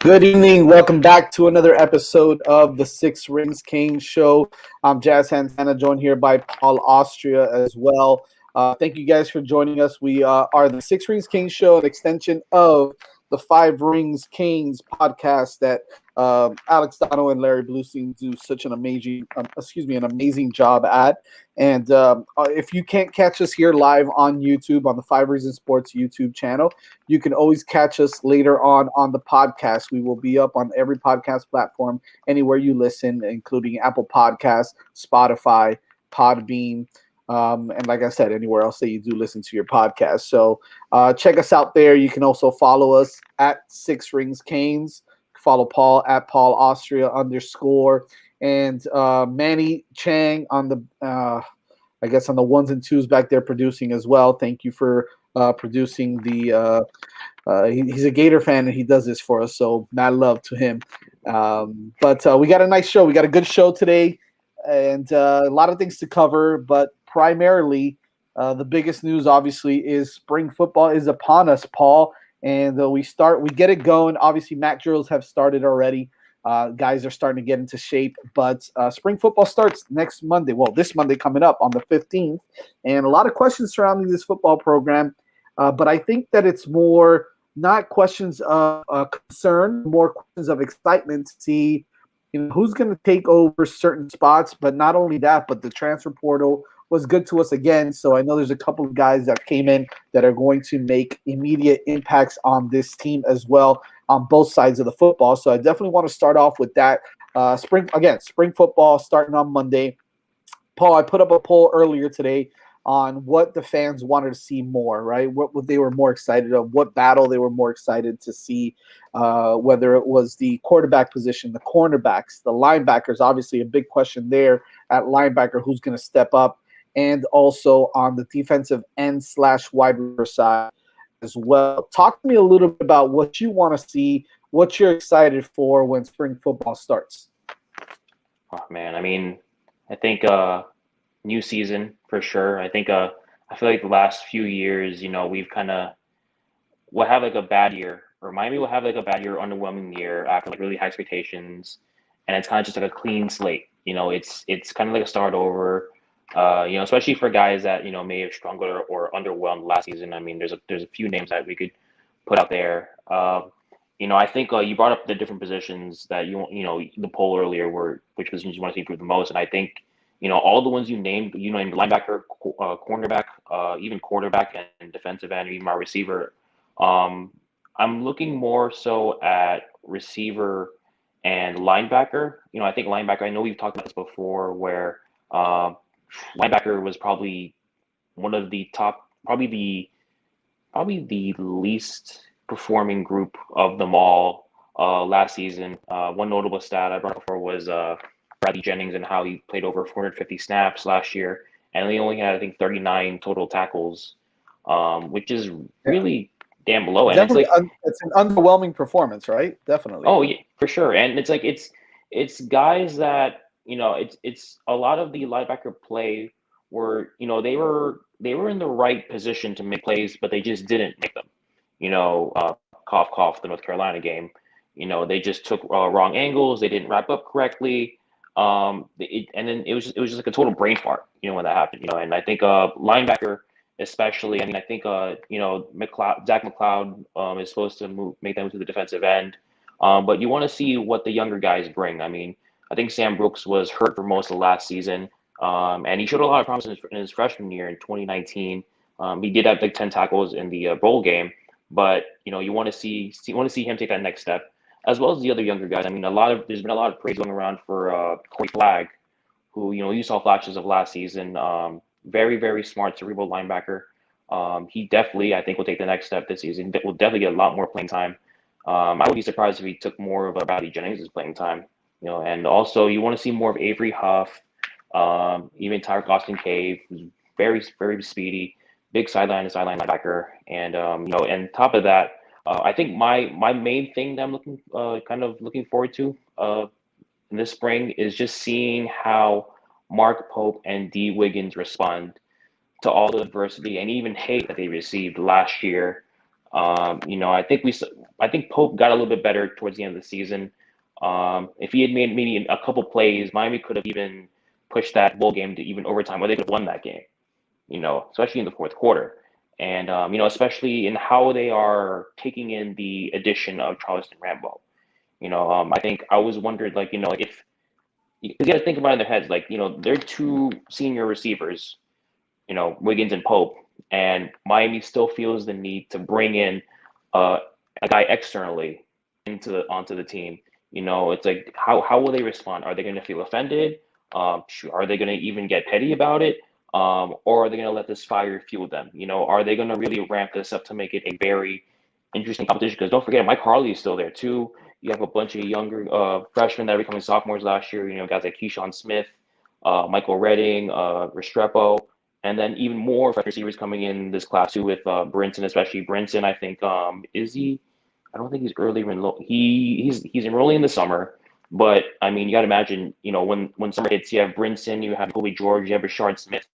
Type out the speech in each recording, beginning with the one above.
Good evening. Welcome back to another episode of the Six Rings Kane Show. I'm Jazz Santana, joined here by Paul Austria as well. Thank you guys for joining us. We are the Six Rings Kane Show, an extension of the Five Rings Canes podcast that Alex Dono and Larry Bluestein do such an amazing job at. And if you can't catch us here live on YouTube, on the Five Reasons Sports YouTube channel, you can always catch us later on the podcast. We will be up on every podcast platform, anywhere you listen, including Apple Podcasts, Spotify, Podbean, and like I said, anywhere else that you do listen to your podcast. So check us out there. You can also follow us at Six Rings Canes. Follow Paul at Paul Austria _ and Manny Chang on the on the ones and twos back there producing as well. Thank you for producing the he's a Gator fan and he does this for us, so mad love to him. But we got a nice show. We got a good show today and a lot of things to cover, but primarily the biggest news obviously is spring football is upon us, Paul. And we get it going. Obviously, MAC drills have started already. Guys are starting to get into shape. But spring football starts next Monday. Well, this Monday coming up on the 15th. And a lot of questions surrounding this football program. But I think that it's more not questions of concern, more questions of excitement to see who's going to take over certain spots. But not only that, but the transfer portal was good to us again. So I know there's a couple of guys that came in that are going to make immediate impacts on this team as well on both sides of the football. So I definitely want to start off with that. Spring football starting on Monday. Paul, I put up a poll earlier today on what the fans wanted to see more, right? What they were more excited of, what battle they were more excited to see, whether it was the quarterback position, the cornerbacks, the linebackers, obviously a big question there at linebacker, who's going to step up, and also on the defensive end / wide receiver side as well. Talk to me a little bit about what you want to see, what you're excited for when spring football starts. Oh, man, I mean, I think new season for sure. I think I feel like the last few years, we've we'll have like a bad year, or Miami will have like a bad year, underwhelming year after like really high expectations, and it's kind of just like a clean slate. It's kind of like a start over. Especially for guys that may have struggled or underwhelmed last season. I mean, there's a few names that we could put out there. I think you brought up the different positions that the poll earlier were which positions you want to see improve the most, and I think all the ones you named linebacker, cornerback, even quarterback and defensive end, even my receiver. I'm looking more so at receiver and linebacker. I think linebacker. I know we've talked about this before, where linebacker was probably one of the top, probably the least performing group of them all last season. One notable stat I brought up before was Bradley Jennings and how he played over 450 snaps last year, and he only had, I think, 39 total tackles, which is really damn low. And it's an underwhelming performance, right? Definitely. Oh yeah, for sure. And it's guys that it's a lot of the linebacker play were they were in the right position to make plays, but they just didn't make them. Cough cough, the North Carolina game. They just took wrong angles. They didn't wrap up correctly. And then it was just like a total brain fart. When that happened. And I think linebacker especially. I mean, I think Zach Mccloud is supposed to make them to the defensive end. But you want to see what the younger guys bring. I mean, I think Sam Brooks was hurt for most of last season, and he showed a lot of promise in his freshman year in 2019. He did have like 10 tackles in the bowl game, but you want to see him take that next step, as well as the other younger guys. I mean, there's been a lot of praise going around for Corey Flagg, who you saw flashes of last season. Very, very smart, cerebral linebacker. He definitely, I think, will take the next step this season. Will definitely get a lot more playing time. I would be surprised if he took more of Bradley Jennings' playing time. And also you want to see more of Avery Huff, even Tyrick Austin Cave, who's very, very speedy, big sideline linebacker. And and top of that, I think my main thing that I'm looking forward to in this spring is just seeing how Mark Pope and D. Wiggins respond to all the adversity and even hate that they received last year I think Pope got a little bit better towards the end of the season. If he had made maybe a couple plays, Miami could have even pushed that bowl game to even overtime, or they could have won that game. Especially in the fourth quarter, and especially in how they are taking in the addition of Charleston Rambo. I think I was wondered, like if because you got to think about it in their heads, like they're two senior receivers, Wiggins and Pope, and Miami still feels the need to bring in uh, a guy externally onto the team. It's like how will they respond? Are they going to feel offended? Are they going to even get petty about it? Or are they going to let this fire fuel them? Are they going to really ramp this up to make it a very interesting competition? Because don't forget, Mike Harley is still there too. You have a bunch of younger freshmen that are becoming sophomores last year. Guys like Keyshawn Smith, Michael Redding, Restrepo, and then even more freshman receivers coming in this class too with Brinson, especially Brinson. I think is he? I don't think he's early enroll. He's enrolling in the summer, but I mean, you got to imagine, when summer hits, you have Brinson, you have Kobe George, you have Rashard Smith.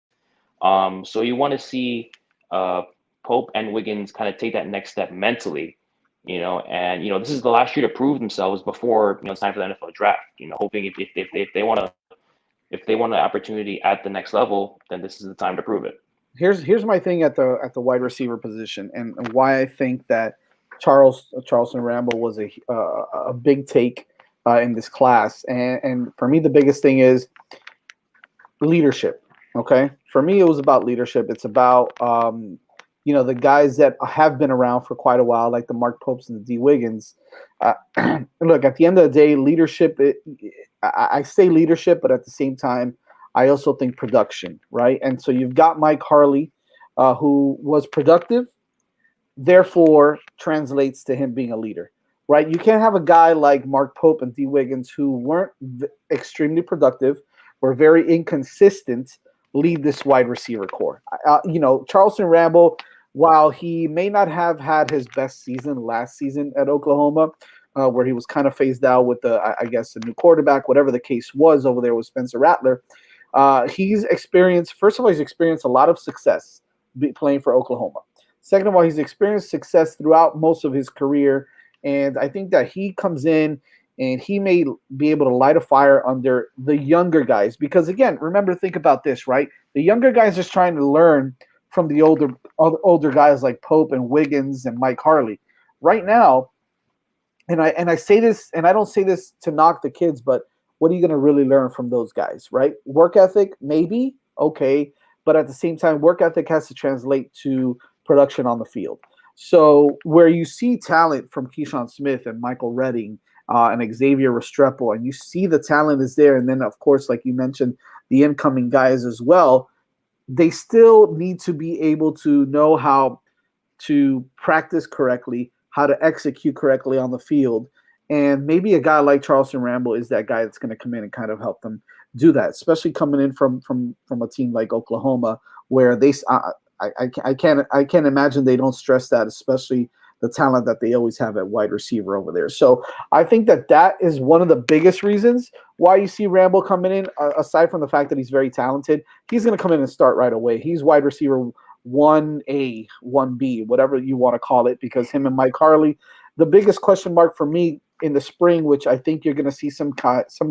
So you want to see Pope and Wiggins kind of take that next step mentally, and this is the last year to prove themselves before it's time for the NFL draft. Hoping if they want an opportunity at the next level, then this is the time to prove it. Here's my thing at the wide receiver position, and why I think that Charleston Rambo was a big take in this class, and for me the biggest thing is leadership. Okay, for me it was about leadership. It's about the guys that have been around for quite a while, like the Mark Popes and the D Wiggins. Look, at the end of the day, leadership. I say leadership, but at the same time, I also think production, right? And so you've got Mike Harley, who was productive, therefore translates to him being a leader, right? You can't have a guy like Mark Pope and D Wiggins who weren't extremely productive, were very inconsistent, lead this wide receiver core. Charleston Rambo, while he may not have had his best season last season at Oklahoma, where he was kind of phased out with I guess, the new quarterback, whatever the case was over there with Spencer Rattler. He's experienced a lot of success playing for Oklahoma. Second of all, he's experienced success throughout most of his career, and I think that he comes in and he may be able to light a fire under the younger guys. Because again, remember, think about this, right? The younger guys just trying to learn from the older guys like Pope and Wiggins and Mike Harley. Right now, and I say this, and I don't say this to knock the kids, but what are you going to really learn from those guys, right? Work ethic, maybe, okay, but at the same time, work ethic has to translate to production on the field. So where you see talent from Keyshawn Smith and Michael Redding and Xavier Restrepo, and you see the talent is there, and then, of course, like you mentioned, the incoming guys as well, they still need to be able to know how to practice correctly, how to execute correctly on the field. And maybe a guy like Charleston Rambo is that guy that's going to come in and kind of help them do that, especially coming in from a team like Oklahoma, where I can't imagine they don't stress that, especially the talent that they always have at wide receiver over there. So I think that is one of the biggest reasons why you see Rambo coming in, aside from the fact that he's very talented. He's going to come in and start right away. He's wide receiver 1A, 1B, whatever you want to call it, because him and Mike Harley, the biggest question mark for me in the spring, which I think you're going to see some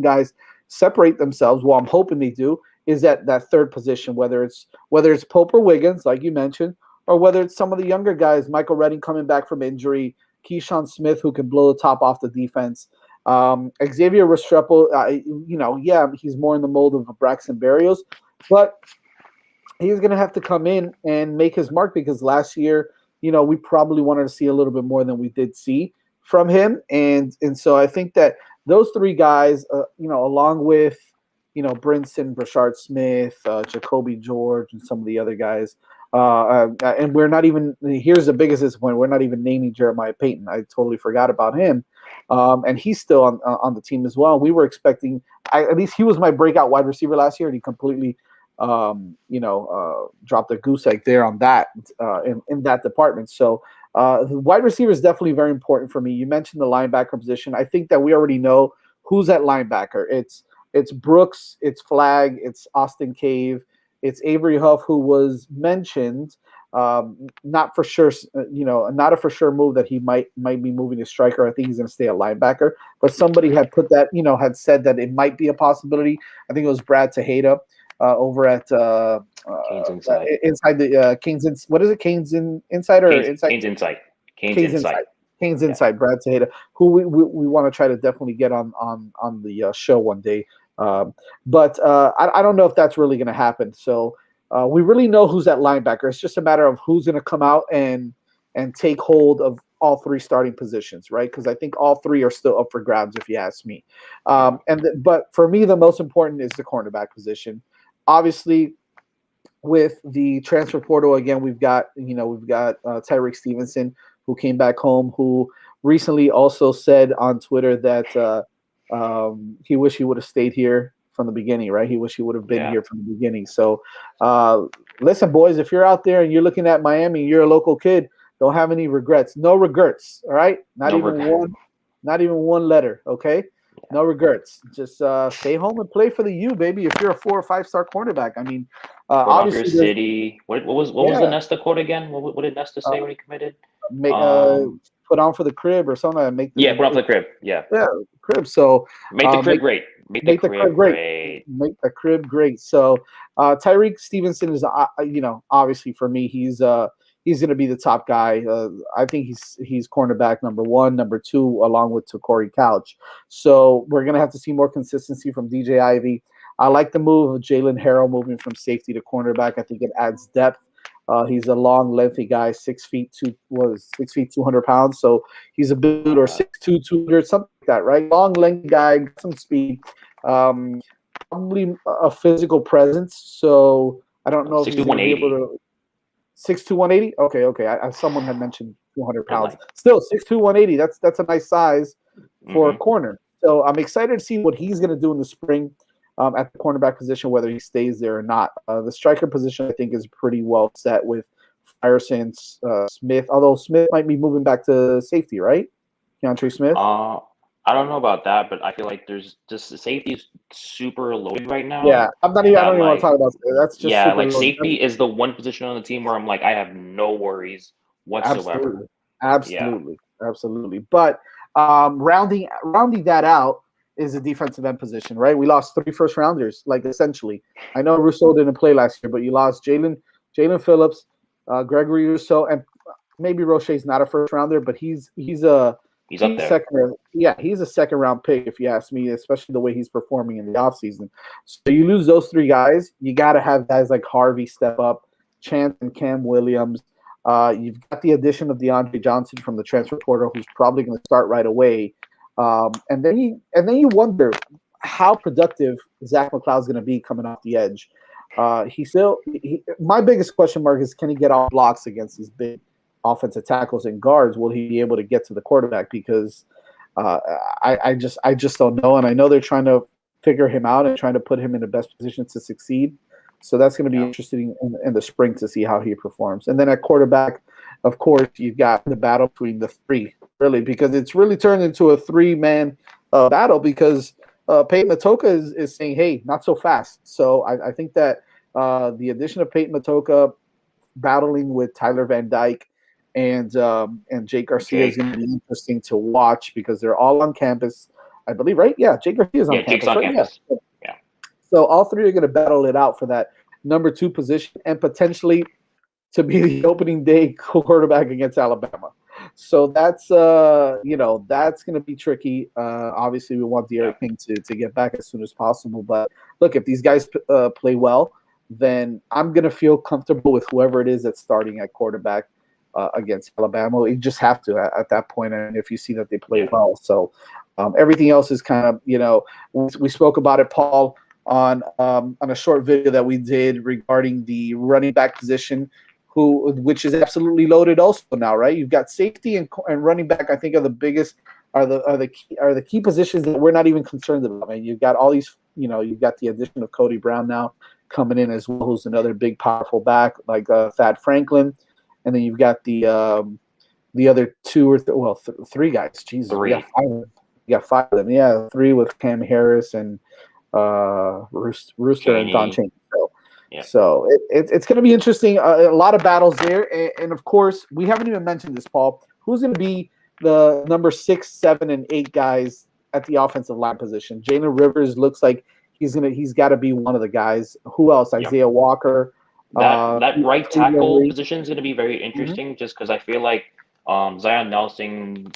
guys separate themselves, well, I'm hoping they do, is that third position, whether it's Pope or Wiggins, like you mentioned, or whether it's some of the younger guys, Michael Redding coming back from injury, Keyshawn Smith, who can blow the top off the defense, Xavier Restrepo, he's more in the mold of Braxton Berrios, but he's going to have to come in and make his mark, because last year, we probably wanted to see a little bit more than we did see from him. And so I think that those three guys, along with, Brinson, Brashard Smith, Jacoby George, and some of the other guys, and we're not even, here's the biggest disappointment, we're not even naming Jeremiah Payton. I totally forgot about him. And he's still on the team as well. We were expecting, at least he was my breakout wide receiver last year, and he completely dropped a goose egg there on that in that department. So the wide receiver is definitely very important for me. You mentioned the linebacker position. I think that we already know who's at linebacker. It's Brooks, it's Flagg, it's Austin Cave, it's Avery Huff, who was mentioned, Not for sure, not a for sure move that he might be moving to striker. I think he's going to stay a linebacker. But somebody had put that, had said that it might be a possibility. I think it was Brad Tejeda over at Kane's inside. inside the Kings. What is it? Kane's inside or inside? Kane's inside. Kane's inside. Kane's inside. Brad Tejeda, who we want to try to definitely get on the show one day. But I don't know if that's really going to happen. So we really know who's at linebacker. It's just a matter of who's going to come out and take hold of all three starting positions, right? Because I think all three are still up for grabs, if you ask me. But for me, the most important is the cornerback position. Obviously, with the transfer portal again, we've got Tyreek Stevenson, who came back home, who recently also said on Twitter that he wished he would have stayed here from the beginning, right? He wished he would have been here from the beginning. So listen, boys, if you're out there and you're looking at Miami, you're a local kid, don't have any regrets. No regrets, all right? Not even one letter, okay? No regrets. Just stay home and play for the U, baby. If you're a 4 or 5 star cornerback, I mean, obviously, City. What was the Nesta quote again? What did Nesta say when he committed? Put on for the crib or something. Put on for the crib. Yeah, crib. So make the crib great. Make the crib great. Make the crib great. So Tyreek Stevenson is, obviously for me, he's going to be the top guy. I think he's cornerback number 1, number 2, along with Takori Couch. So we're going to have to see more consistency from DJ Ivy. I like the move of Jalen Harrell moving from safety to cornerback. I think it adds depth. He's a long, lengthy guy, 6 feet 200 pounds. So he's a bit or 6'2", 200, something like that, right? Long, lengthy guy, got some speed, probably a physical presence. So I don't know if he's going to be able to. 6'2", 180? Okay. Someone had mentioned 200 pounds. Still, 6'2", 180. That's a nice size for a corner. So I'm excited to see what he's going to do in the spring at the cornerback position, whether he stays there or not. The striker position, I think, is pretty well set with Frierson, Smith, although Smith might be moving back to safety, right? Keontre Smith? I don't know about that, but I feel like there's just the safety is super loaded right now. Yeah, I don't even want to talk about that. That's just super loaded. Safety is the one position on the team where I'm like, I have no worries whatsoever. Absolutely. But rounding that out is the defensive end position, right? We lost 3 first rounders, like essentially. I know Rousseau didn't play last year, but you lost Jalen Phillips, Gregory Rousseau, and maybe Roche's not a first rounder, but he's up there. He's a second round pick, if you ask me, especially the way he's performing in the offseason. So you lose those 3 guys, you got to have guys like Harvey step up, Chance and Cam Williams. You've got the addition of DeAndre Johnson from the transfer portal, who's probably going to start right away. And then you wonder how productive Zach Mccloud is going to be coming off the edge. My biggest question mark is, can he get off blocks against these big offensive tackles and guards? Will he be able to get to the quarterback? Because I just don't know, and I know they're trying to figure him out and trying to put him in the best position to succeed. So that's going to be interesting in the spring to see how he performs. And then at quarterback, of course, you've got the battle between the 3, really, because it's really turned into a 3-man battle, because Peyton Matoka is saying, hey, not so fast. So I think that the addition of Peyton Matoka battling with Tyler Van Dyke and Jake Garcia is going to be interesting to watch, because they're all on campus, I believe, right? Yeah, Jake Garcia is on campus. Jake's on campus. Yeah. So all 3 are going to battle it out for that number 2 position and potentially to be the opening day quarterback against Alabama. So that's that's going to be tricky. Obviously, we want De'Aaron King to get back as soon as possible. But look, if these guys play well, then I'm going to feel comfortable with whoever it is that's starting at quarterback against Alabama. You just have to at that point, and if you see that they play well. So everything else is kind of, we spoke about it, Paul, on a short video that we did regarding the running back position, which is absolutely loaded also now, right? You've got safety and running back, I think, are the key positions that we're not even concerned about. I mean, you've got all these, you've got the addition of Cody Brown now coming in as well, who's another big, powerful back like Thad Franklin, and then you've got the other 2 or 3 guys. Jesus, 3. You got 5 of them. Yeah, 3 with Cam Harris and Rooster and Don Chaney. So Yeah. So it's going to be interesting. A lot of battles there, and of course, we haven't even mentioned this, Paul. Who's going to be the number 6, 7, and 8 guys at the offensive line position? Jalen Rivers looks like he's got to be one of the guys. Who else? Yeah. Isaiah Walker. That right Cleveland tackle Reed. position is going to be very Mhm. interesting, just because I feel like Zion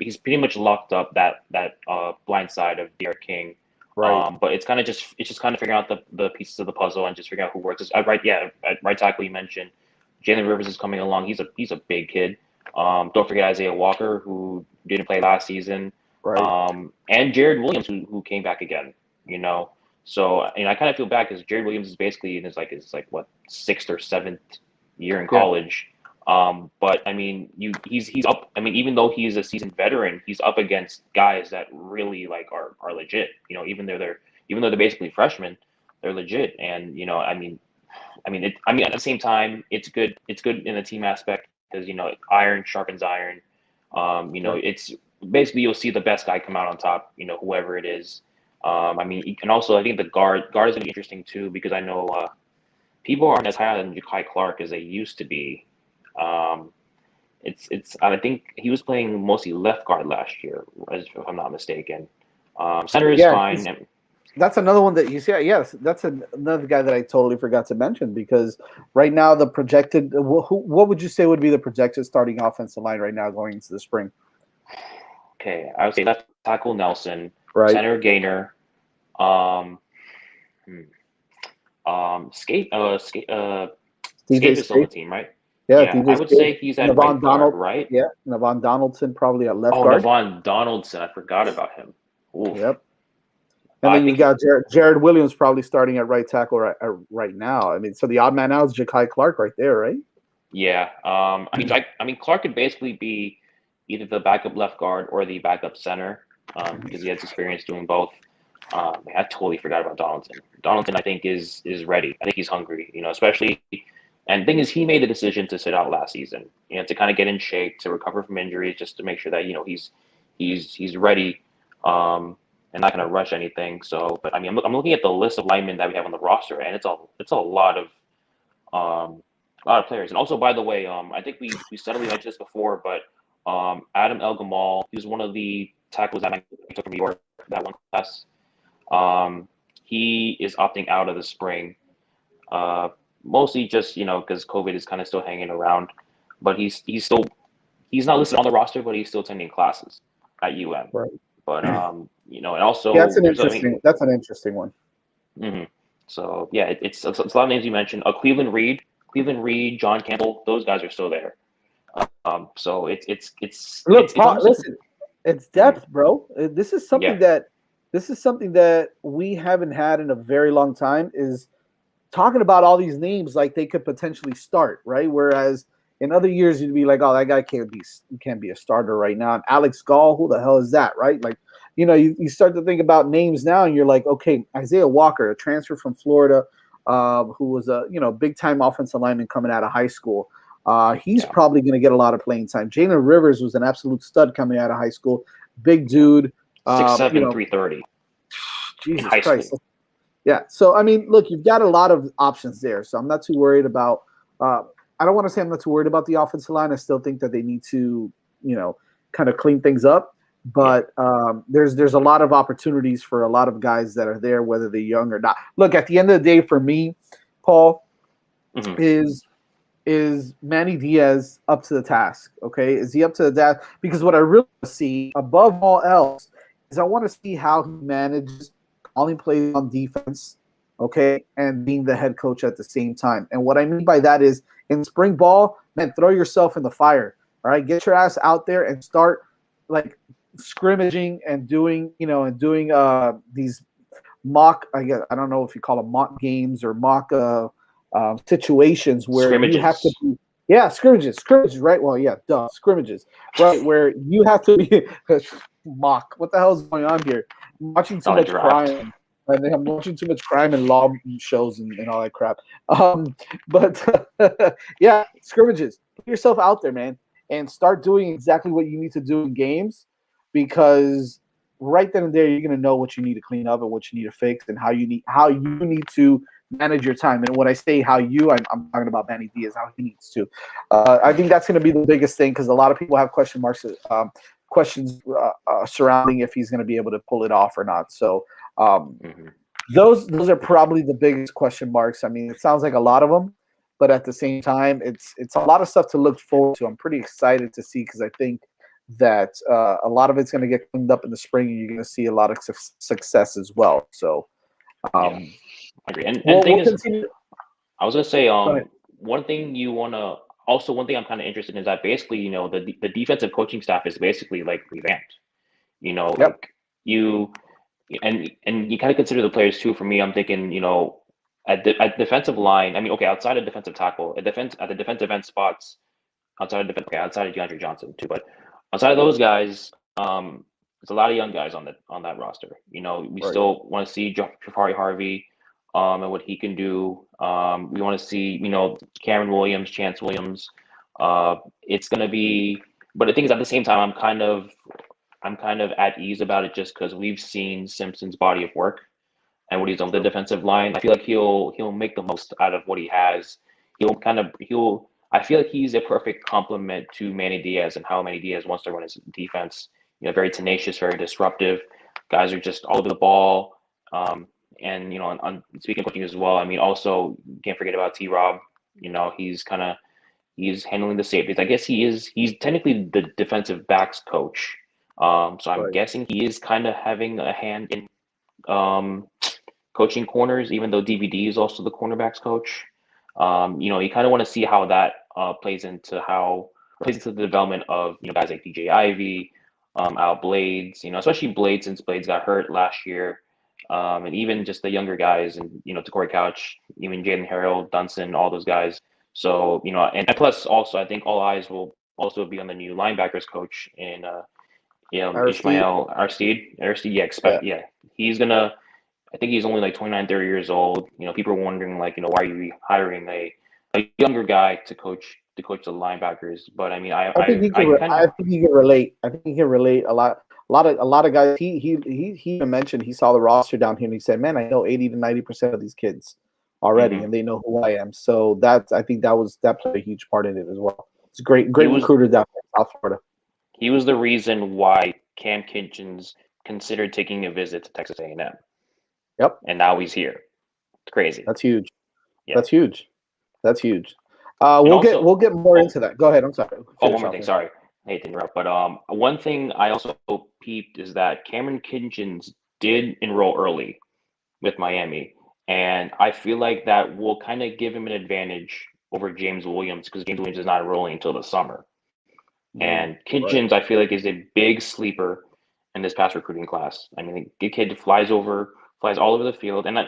he's pretty much locked up that blind side of DR King. Right. But it's just kind of figuring out the pieces of the puzzle and just figuring out who works. At right tackle you mentioned, Jalen Rivers is coming along. He's a big kid. Don't forget Isaiah Walker, who didn't play last season, Right. and Jared Williams, who came back again. You know, so I kind of feel bad because Jared Williams is basically in his what, 6th or 7th year in Yeah. college. But I mean, he's up. I mean, even though he's a seasoned veteran, he's up against guys that really like are legit. You know, even though they're basically freshmen, they're legit. And at the same time, it's good. It's good in the team aspect because iron sharpens iron. Right. It's basically you'll see the best guy come out on top. Whoever it is. And also I think the guard is gonna be interesting too because I know people aren't as high on Jakari Clark as they used to be. Um, it's I think he was playing mostly left guard last year, if I'm not mistaken. Center is Yeah. fine. That's another one that you see. Yes, that's another guy that I totally forgot to mention because right now the projected. What would you say would be the projected starting offensive line right now going into the spring? Okay, I would say left tackle Nelson, Right. center Gainer, um, hmm, Skate DJ is still on the Skate. team, right? Yeah, Yeah, DJ I would Skate. say he's at right Navon guard, Donald. right? Yeah, Navon Donaldson probably at left Oh, guard. Navon Donaldson, I forgot about him. Oof. Yep. And I then you've think got Jared Williams probably starting at right tackle right now. I mean, so the odd man out is Jakari Clark right there, right? Yeah. I mean, Clark could basically be either the backup left guard or the backup center, because he has experience doing both. I totally forgot about Donaldson. Donaldson, I think, is ready. I think he's hungry. Especially, and the thing is, he made the decision to sit out last season. To kind of get in shape, to recover from injuries, just to make sure that he's ready, and not going to rush anything. So, but I mean, I'm looking at the list of linemen that we have on the roster, and it's a lot of players. And also, by the way, I think we subtly mentioned this before, but Adam Elgamal, he was one of the tackles that I took from New York that one class. He is opting out of the spring, mostly just because COVID is kind of still hanging around. But he's not listed on the roster, but he's still attending classes at UM. Right. But and Yeah, also there's that's an interesting one. mhm. So yeah, it's a lot of names you mentioned. Cleveland Reed, John Campbell, those guys are still there. So Look, Paul, honestly, listen, it's mhm, depth, bro. yeah, This is something that we haven't had in a very long time. Is talking about all these names like they could potentially start, right? Whereas in other years you'd be like, oh, that guy can't be a starter right now. And Alex Gall, who the hell is that, right? Like, you start to think about names now, and you're like, okay, Isaiah Walker, a transfer from Florida, who was a big time offensive lineman coming out of high school. He's yeah, probably going to get a lot of playing time. Jalen Rivers was an absolute stud coming out of high school, big yeah, dude. six You seven, know, 330 in Jesus high Christ. school. Yeah. So I mean, look, you've got a lot of options there. So I'm not too worried about. I don't want to say I'm not too worried about the offensive line. I still think that they need to, kind of clean things up. Yeah, But there's a lot of opportunities for a lot of guys that are there, whether they're young or not. Look, at the end of the day, for me, Paul, hmm is Manny Diaz up to the task? Okay, is he up to the task? Because what I really want to see, above all else, is I want to see how he manages calling plays on defense, okay, and being the head coach at the same time. And what I mean by that is, in spring ball, man, throw yourself in the fire. All right, get your ass out there and start like scrimmaging and doing these mock. I don't know if you call them mock games or mock situations where you have to scrimmages. be, yeah, scrimmages, right? Well, yeah, duh, scrimmages, right? Where you have to be mock. What the hell is going on here? I'm watching It's too not a much draft. crime. I'm watching too much crime and law shows and all that crap. But yeah, scrimmages. Put yourself out there, man, and start doing exactly what you need to do in games, because right then and there you're gonna know what you need to clean up and what you need to fix and how you need to manage your time. And when I say how I'm talking about Manny Diaz, how he needs to. I think that's going to be the biggest thing because a lot of people have question marks, questions surrounding if he's going to be able to pull it off or not. So those are probably the biggest question marks. I mean, it sounds like a lot of them, but at the same time, it's a lot of stuff to look forward to. I'm pretty excited to see because I think that a lot of it's going to get cleaned up in the spring, and you're going to see a lot of success as well. So, yeah, I agree. And we'll, the thing we'll is, continue. I was gonna say, Go ahead. one thing you wanna also one thing I'm kind of interested in is that basically, the defensive coaching staff is basically like revamped. Yep. Like you and you kind of consider the players too. For me, I'm thinking, at defensive line. I mean, okay, outside of defensive tackle, at the defensive end spots, outside of DeAndre Johnson too, but outside of those guys, there's a lot of young guys on that roster. We Right. still want to see Jafari Harvey, and what he can do. We want to see, Cameron Williams, Chance Williams. It's gonna be, but the thing is, at the same time, I'm kind of at ease about it just because we've seen Simpson's body of work and what he's done with the defensive line. I feel like he'll make the most out of what he has. He'll I feel like he's a perfect complement to Manny Diaz and how Manny Diaz wants to run his defense. Very tenacious, very disruptive. Guys are just all over the ball. And on speaking of coaching as well, I mean, also can't forget about T. Rob. He's handling the safeties. I guess he's technically the defensive backs coach. So I'm Right. guessing he is kind of having a hand in coaching corners, even though DVD is also the cornerbacks coach. You kind of want to see how that plays into the development of guys like DJ Ivy, Al Blades. Especially Blades since Blades got hurt last year, and even just the younger guys and Corey Couch, even Jaden Harrell, Dunson, all those guys. So and plus also I think all eyes will also be on the new linebackers coach in Aristide. Ishmael Aristide. Yeah, Yeah. he's gonna. I think he's only like 29, 30 years old. People are wondering like, why are you hiring a younger guy to coach the linebackers? But I mean, I think he I can. kind of I think he can relate. I think he can relate a lot. A lot of guys. He even mentioned he saw the roster down here and he said, "Man, I know 80 to 90% of these kids already, mhm. and they know who I am." So I think that played a huge part in it as well. It's a great he great was recruiter down there in South Florida. he was the reason why Cam Kinchins considered taking a visit to Texas A&M, Yep, and now he's here. It's crazy. that's huge. Yeah, That's huge. That's huge. and We'll also, get more oh, into that. Go ahead. I'm sorry. one Finish more off thing. there. Sorry, I hate to interrupt, but one thing I also peeped is that Cameron Kinchins did enroll early with Miami. And I feel like that will kind of give him an advantage over James Williams because James Williams is not enrolling until the summer. And Right. Kitchens, I feel like, is a big sleeper in this past recruiting class. I mean, the kid flies all over the field, and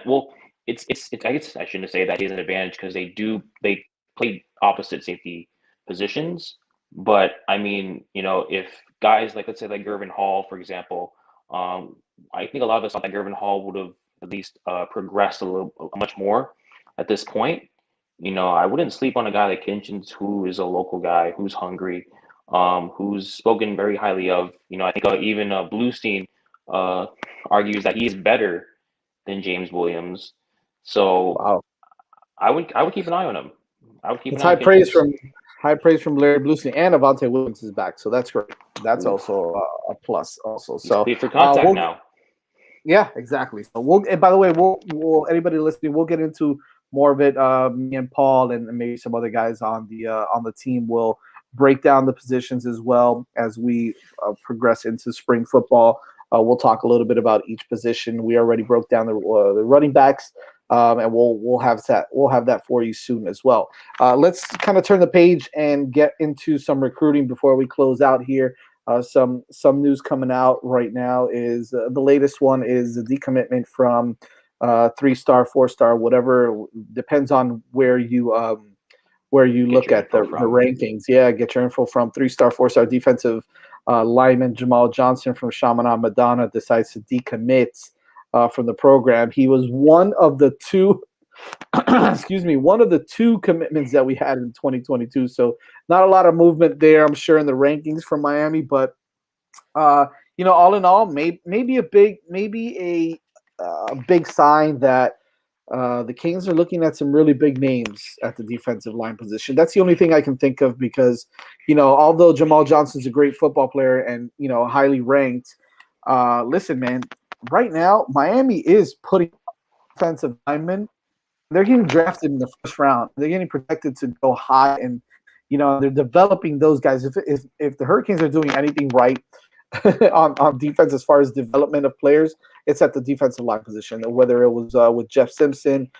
it's. I guess I shouldn't say that he has an advantage because they play opposite safety positions. But I mean, if guys like let's say like Gervin Hall, for example, I think a lot of us thought that Gervin Hall would have at least progressed much more at this point. I wouldn't sleep on a guy like Kinchins, who is a local guy, who's hungry, who's spoken very highly of. I think even Bluestein uh, argues that he's better than James Williams. So Wow. I would keep an eye on him. I would keep an It's eye on Kinchins. high praise from Larry Bluestein and Avante Williams is back, so that's great. That's Ooh, also a plus. Also, he's so clear for contact we'll now. yeah, exactly. So and by the way, we'll anybody listening, we'll get into more of it. Me and Paul and maybe some other guys on the team will break down the positions as well as we progress into spring football. We'll talk a little bit about each position. We already broke down the running backs, and we'll have that for you soon as well. Let's kind of turn the page and get into some recruiting before we close out here. Some news coming out right now is the latest one is the decommitment from 3-star, 4-star, whatever depends on where you Get look your at info the from. rankings. Yeah, get your info from 3-star, 4-star defensive lineman Jamal Johnson from Chaminade Madonna decides to decommit from the program. He was one of the two excuse me, one of the two commitments that we had in 2022. So not a lot of movement there, I'm sure, in the rankings from Miami, but all in all, maybe a big sign that The Kings are looking at some really big names at the defensive line position. That's the only thing I can think of because, although Jamal Johnson's a great football player and, highly ranked, listen, man, right now, Miami is putting offensive linemen. They're getting drafted in the first round. They're getting protected to go high, and they're developing those guys. If the Hurricanes are doing anything right on defense as far as development of players, it's at the defensive line position. Whether it was with Jeff Simpson,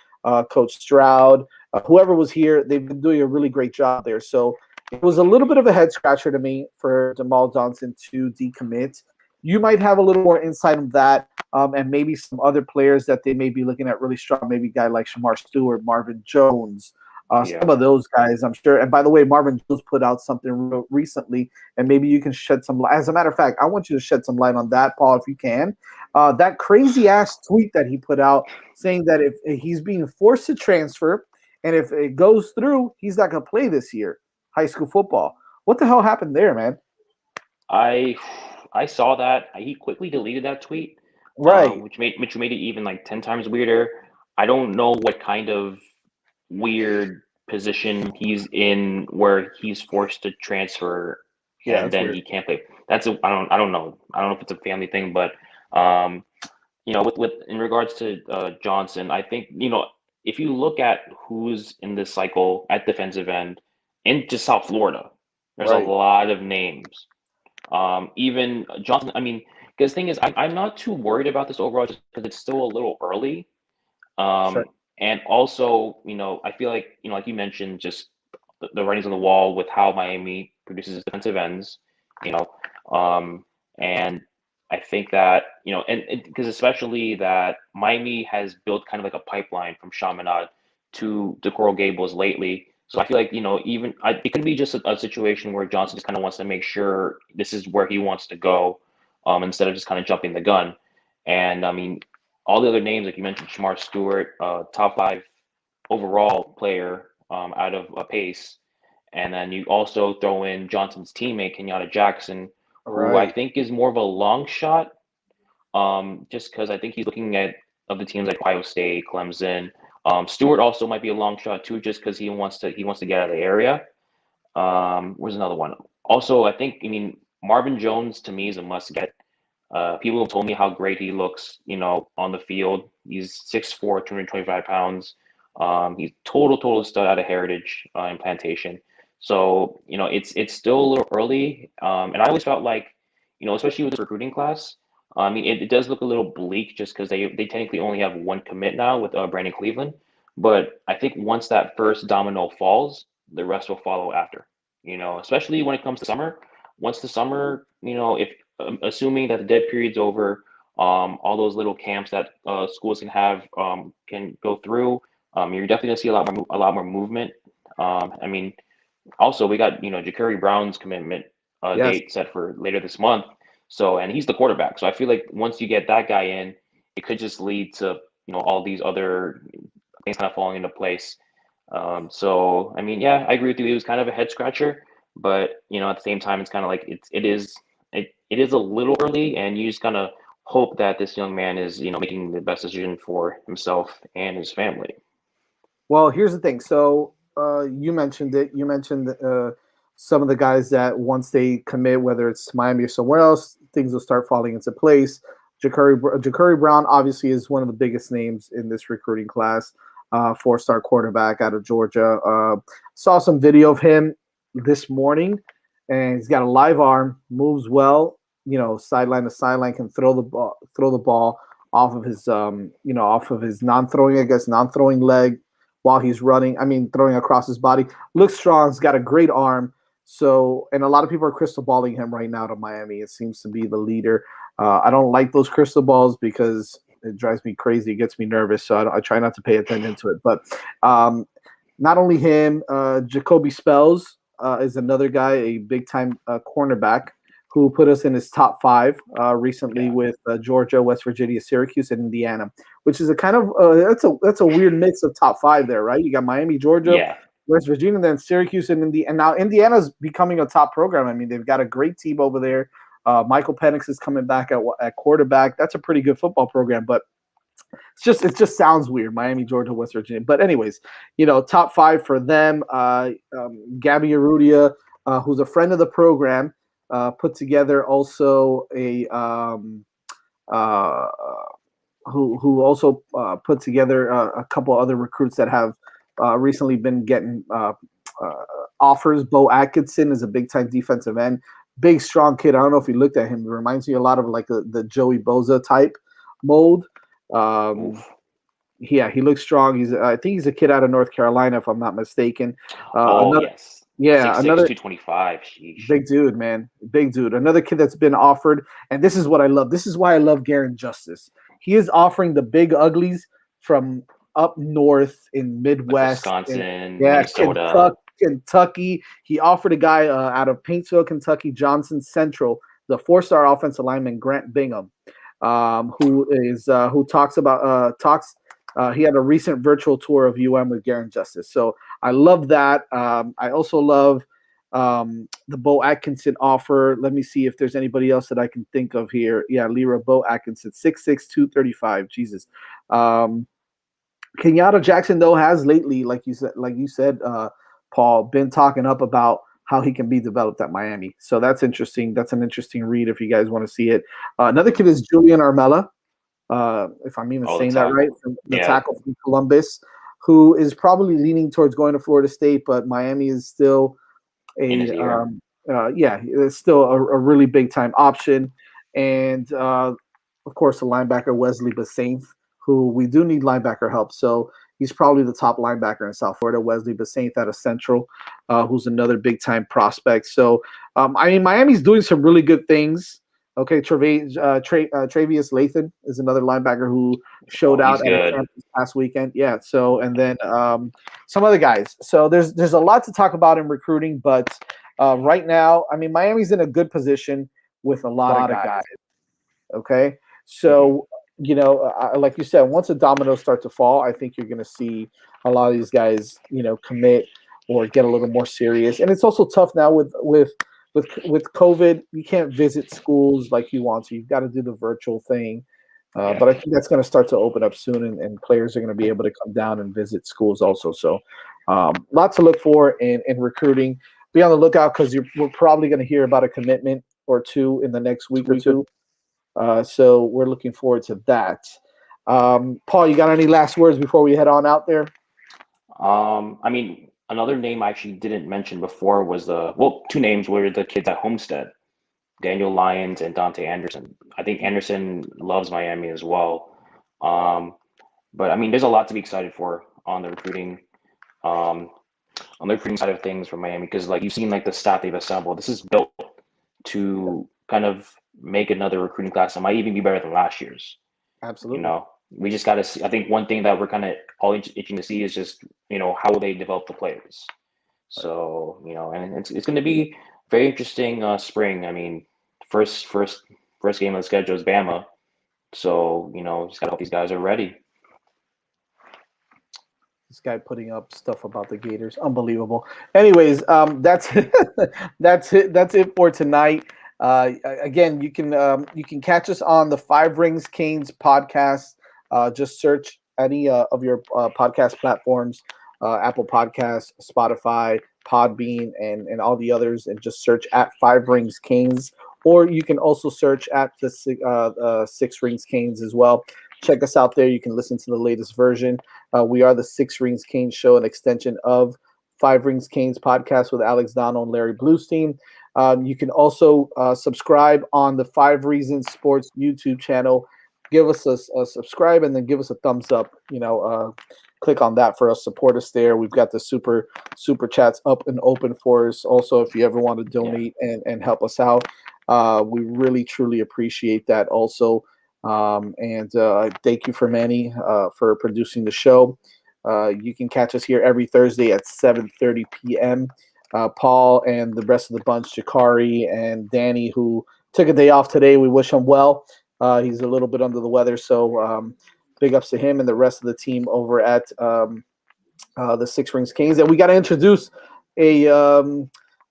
Coach Stroud, whoever was here, they've been doing a really great job there. So it was a little bit of a head scratcher to me for Jamal Johnson to decommit. You might have a little more insight on that, and maybe some other players that they may be looking at really strong. Maybe a guy like Shamar Stewart, Marvin Jones, some of those guys, I'm sure. And by the way, Marvin Jones put out something recently, and maybe you can shed some light. As a matter of fact, I want you to shed some light on that, Paul, if you can. That crazy ass tweet that he put out saying that if he's being forced to transfer, and if it goes through, he's not going to play this year, high school football. What the hell happened there, man? I saw that. He quickly deleted that tweet, Right. which made it even like 10 times weirder. I don't know what kind of weird position he's in where he's forced to transfer and then weird. he can't play. I don't know. I don't know if it's a family thing, but with in regards to Johnson, I think if you look at who's in this cycle at defensive end in just South Florida, there's a lot of names. Even Johnson. I mean, because the thing is, I'm not too worried about this overall just because it's still a little early. Sure. And also, I feel like, like you mentioned, just the writings on the wall with how Miami produces defensive ends, and I think that, and because especially that Miami has built kind of like a pipeline from Chaminade to Coral Gables lately. So I feel like, it could be just a situation where Johnson just kind of wants to make sure this is where he wants to go, instead of just kind of jumping the gun. And I mean, all the other names, like you mentioned, Shamar Stewart, top 5 overall player out of Pace. And then you also throw in Johnson's teammate, Kenyatta Jackson, who I think is more of a long shot, just because I think he's looking at the teams like Ohio State, Clemson. Stewart also might be a long shot too, just because he wants to get out of the area. Where's another one? Also, I mean, Marvin Jones to me is a must get. People have told me how great he looks, on the field. He's 6'4", 225 pounds. He's total stud out of Heritage in Plantation. So, it's still a little early. And I always felt like, especially with this recruiting class, I mean, it does look a little bleak just because they technically only have one commit now with Brandon Cleveland. But I think once that first domino falls, the rest will follow after, especially when it comes to summer. Once the summer, if assuming that the dead period's over, all those little camps that schools can go through, you're definitely gonna see a lot more movement. I mean, also we got Jakari Brown's commitment date set for later this month. So, and he's the quarterback. So I feel like once you get that guy in, it could just lead to all these other things kind of falling into place. So I mean, yeah, I agree with you. It was kind of a head scratcher, but at the same time, it's kind of like it is a little early, and you just kind of hope that this young man is making the best decision for himself and his family. Well, here's the thing. So you mentioned it. You mentioned some of the guys that once they commit, whether it's Miami or somewhere else, things will start falling into place. Jakari Brown obviously is one of the biggest names in this recruiting class. 4-star quarterback out of Georgia. Saw some video of him this morning, and he's got a live arm, moves well. Sideline to sideline, can throw the ball off of his non-throwing leg while he's running. I mean, throwing across his body. Looks strong. He's got a great arm. So, and a lot of people are crystal balling him right now to Miami. It seems to be the leader. I don't like those crystal balls because it drives me crazy. It gets me nervous. So I try not to pay attention to it. But not only him, Jacoby Spells is another guy, a big-time cornerback who put us in his top 5 recently with Georgia, West Virginia, Syracuse, and Indiana, which is a kind of that's a weird mix of top 5 there, right? You got Miami, Georgia, West Virginia, then Syracuse, and Indiana. And now Indiana's becoming a top program. I mean, they've got a great team over there. Michael Penix is coming back at quarterback. That's a pretty good football program. But it just sounds weird. Miami, Georgia, West Virginia. But anyways, top five for them. Gabby Arudia, who's a friend of the program, put together also uh, who also put together a couple other recruits that have recently been getting offers. Bo Atkinson is a big time defensive end, big strong kid. I don't know if you looked at him. It reminds me a lot of like the Joey Boza type mold. Yeah, he looks strong. I think he's a kid out of North Carolina, if I'm not mistaken. Another, Yes. yeah, 6'6", another 225. Sheesh. big dude, man, big dude. Another kid that's been offered, and this is what I love. This is why I love Garen Justice. He is offering the big uglies from up north in Like Midwest, and Wisconsin, yeah, Minnesota. Kentucky. He offered a guy out of Paintsville, Kentucky, Johnson Central, the four-star offensive lineman Grant Bingham, who talks about talks. He had a recent virtual tour of with Garen Justice. So I love that. I also love the Bo Atkinson offer. Let me see if there's anybody else that I can think of here. Yeah, Lyra Bo Atkinson, 6'6", 235. Jesus. Kenyatta Jackson though has lately, like you said, Paul, been talking up about how he can be developed at Miami. So that's interesting. That's an interesting read if you guys want to see it. Another kid is Julian Armella, if I'm even Oh, the saying that right, tackle. the Yeah, tackle from Columbus, who is probably leaning towards going to Florida State, but Miami is still in his ear. it's still a really big time option. And of course, the linebacker Wesley Basainth, who we do need linebacker help. So he's probably the top linebacker in South Florida. Wesley Basainth out of Central, who's another big time prospect. So I mean, Miami's doing some really good things. Okay, Travius Lathan is another linebacker who showed Oh, out he's at a good. camp this past weekend. Yeah. So and then some other guys. So there's a lot to talk about in recruiting, but right now, I mean, Miami's in a good position with a lot of guys. Okay, Hmm. so like you said, once the dominoes start to fall, I think you're going to see a lot of these guys, commit or get a little more serious. And it's also tough now with COVID. You can't visit schools like you want to. You've got to do the virtual thing. Yeah. But I think that's going to start to open up soon, and players are going to be able to come down and visit schools also. So, lots to look for in recruiting. Be on the lookout because we're probably going to hear about a commitment or two in the next week or two. So we're looking forward to that. Paul, you got any last words before we head on out there? I mean, another name I actually didn't mention before was two names were the kids at Homestead, Daniel Lyons and Dante Anderson. I think Anderson loves Miami as well. Um, but I mean, there's a lot to be excited for um, on the recruiting side of things for Miami because like you've seen like the staff they've assembled. This is built to kind of make another recruiting class that might even be better than last year's. You Absolutely. know, we just got to see. I think one thing that we're kind of all itching to see is just how will they develop the players. Right. So and it's going to be very interesting spring. I mean, first first first game of the schedule is Bama, so just got to hope these guys are ready. This guy putting up stuff about the Gators, unbelievable. Anyways, that's that's it for tonight. Again, you can catch us on the Five Rings Canes podcast. Just search any of your podcast platforms, Apple Podcasts, Spotify, Podbean, and all the others, and just search at Five Rings Canes. Or you can also search at the Six Rings Canes as well. Check us out there. You can listen to the latest version. We are the Six Rings Canes show, an extension of Five Rings Canes podcast with Alex Donald and Larry Bluestein. You can also subscribe on the Five Reasons Sports YouTube channel. Give us a subscribe and then give us a thumbs up. Click on that for us. Support us there. We've got the super chats up and open for us. Also, if you ever want to Yeah. donate and help us out, we really truly appreciate that. Also. And thank you for Manny for producing the show. You can catch us here every Thursday at 7:30 p.m. Paul and the rest of the bunch, Jakari and Danny, who took a day off today. We wish him well. He's a little bit under the weather, so big ups to him and the rest of the team over at the Six Rings Canes. And we got to introduce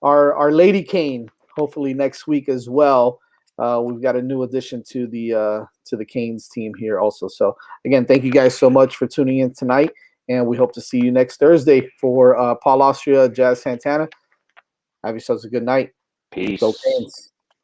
our Lady Cane, hopefully next week as well. we've got a new addition to the Canes team here also. So again, thank you guys so much for tuning in tonight, and we hope to see you next Thursday for Paul Austria, Jazz Santana. Have yourselves a good night. Go Peace. Canes.